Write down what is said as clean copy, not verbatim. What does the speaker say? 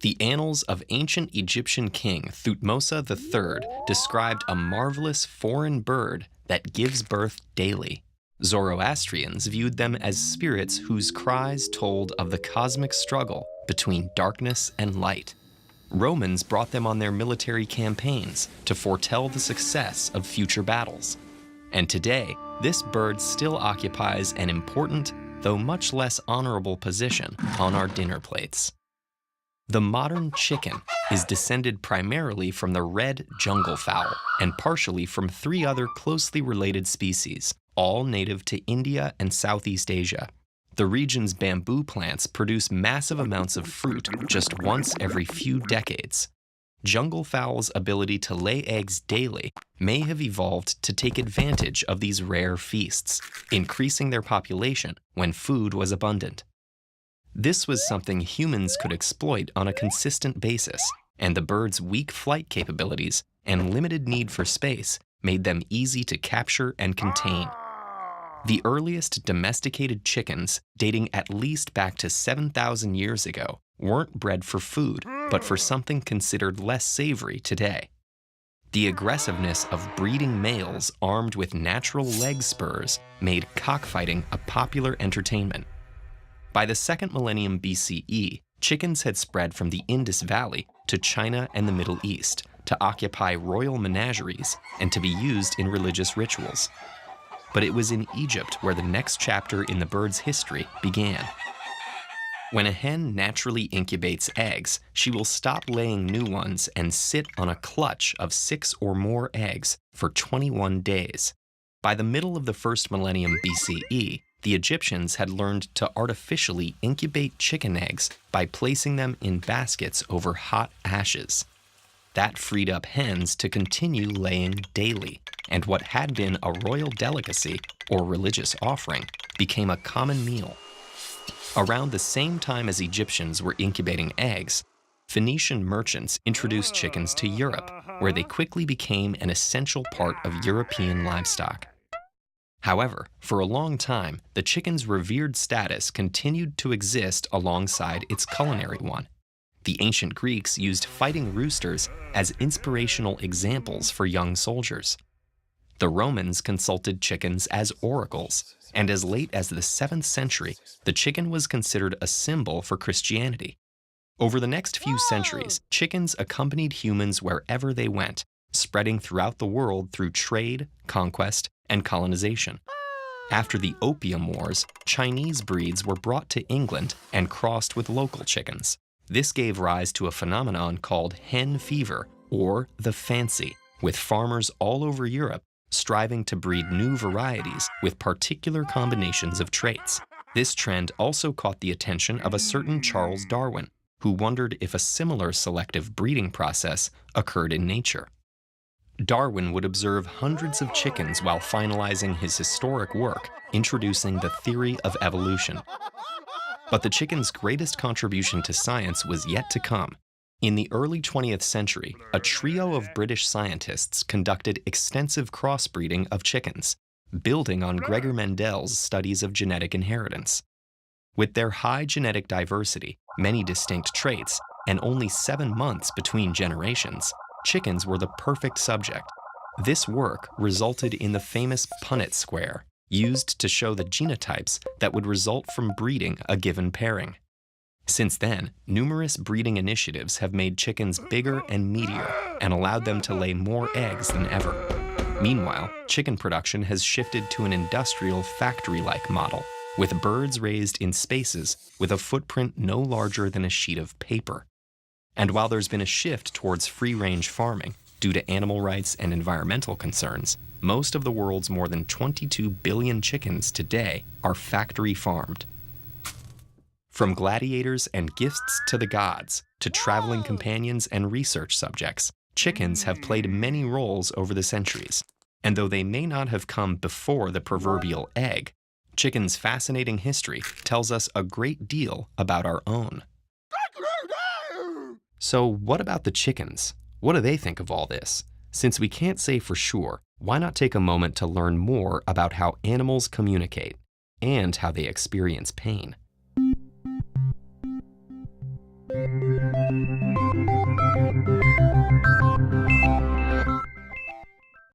The annals of ancient Egyptian king Thutmose III described a marvelous foreign bird that gives birth daily. Zoroastrians viewed them as spirits whose cries told of the cosmic struggle between darkness and light. Romans brought them on their military campaigns to foretell the success of future battles. And today, this bird still occupies an important, though much less honorable position on our dinner plates. The modern chicken is descended primarily from the red jungle fowl and partially from 3 other closely related species, all native to India and Southeast Asia. The region's bamboo plants produce massive amounts of fruit just once every few decades. Jungle fowls' ability to lay eggs daily may have evolved to take advantage of these rare feasts, increasing their population when food was abundant. This was something humans could exploit on a consistent basis, and the bird's weak flight capabilities and limited need for space made them easy to capture and contain. The earliest domesticated chickens, dating at least back to 7,000 years ago, weren't bred for food, but for something considered less savory today. The aggressiveness of breeding males armed with natural leg spurs made cockfighting a popular entertainment. By the 2nd millennium BCE, chickens had spread from the Indus Valley to China and the Middle East to occupy royal menageries and to be used in religious rituals. But it was in Egypt where the next chapter in the bird's history began. When a hen naturally incubates eggs, she will stop laying new ones and sit on a clutch of 6 or more eggs for 21 days. By the middle of the 1st millennium BCE, the Egyptians had learned to artificially incubate chicken eggs by placing them in baskets over hot ashes. That freed up hens to continue laying daily, and what had been a royal delicacy or religious offering became a common meal. Around the same time as Egyptians were incubating eggs, Phoenician merchants introduced chickens to Europe, where they quickly became an essential part of European livestock. However, for a long time, the chicken's revered status continued to exist alongside its culinary one. The ancient Greeks used fighting roosters as inspirational examples for young soldiers. The Romans consulted chickens as oracles, and as late as the 7th century, the chicken was considered a symbol for Christianity. Over the next few centuries, chickens accompanied humans wherever they went, spreading throughout the world through trade, conquest, and colonization. After the Opium Wars, Chinese breeds were brought to England and crossed with local chickens. This gave rise to a phenomenon called hen fever, or the fancy, with farmers all over Europe striving to breed new varieties with particular combinations of traits. This trend also caught the attention of a certain Charles Darwin, who wondered if a similar selective breeding process occurred in nature. Darwin would observe hundreds of chickens while finalizing his historic work, introducing the theory of evolution. But the chicken's greatest contribution to science was yet to come. In the early 20th century, a trio of British scientists conducted extensive crossbreeding of chickens, building on Gregor Mendel's studies of genetic inheritance. With their high genetic diversity, many distinct traits, and only 7 months between generations, chickens were the perfect subject. This work resulted in the famous Punnett square, used to show the genotypes that would result from breeding a given pairing. Since then, numerous breeding initiatives have made chickens bigger and meatier and allowed them to lay more eggs than ever. Meanwhile, chicken production has shifted to an industrial factory-like model, with birds raised in spaces with a footprint no larger than a sheet of paper. And while there's been a shift towards free-range farming due to animal rights and environmental concerns, most of the world's more than 22 billion chickens today are factory-farmed. From gladiators and gifts to the gods, to traveling companions and research subjects, chickens have played many roles over the centuries. And though they may not have come before the proverbial egg, chicken's fascinating history tells us a great deal about our own. So what about the chickens? What do they think of all this? Since we can't say for sure, why not take a moment to learn more about how animals communicate and how they experience pain?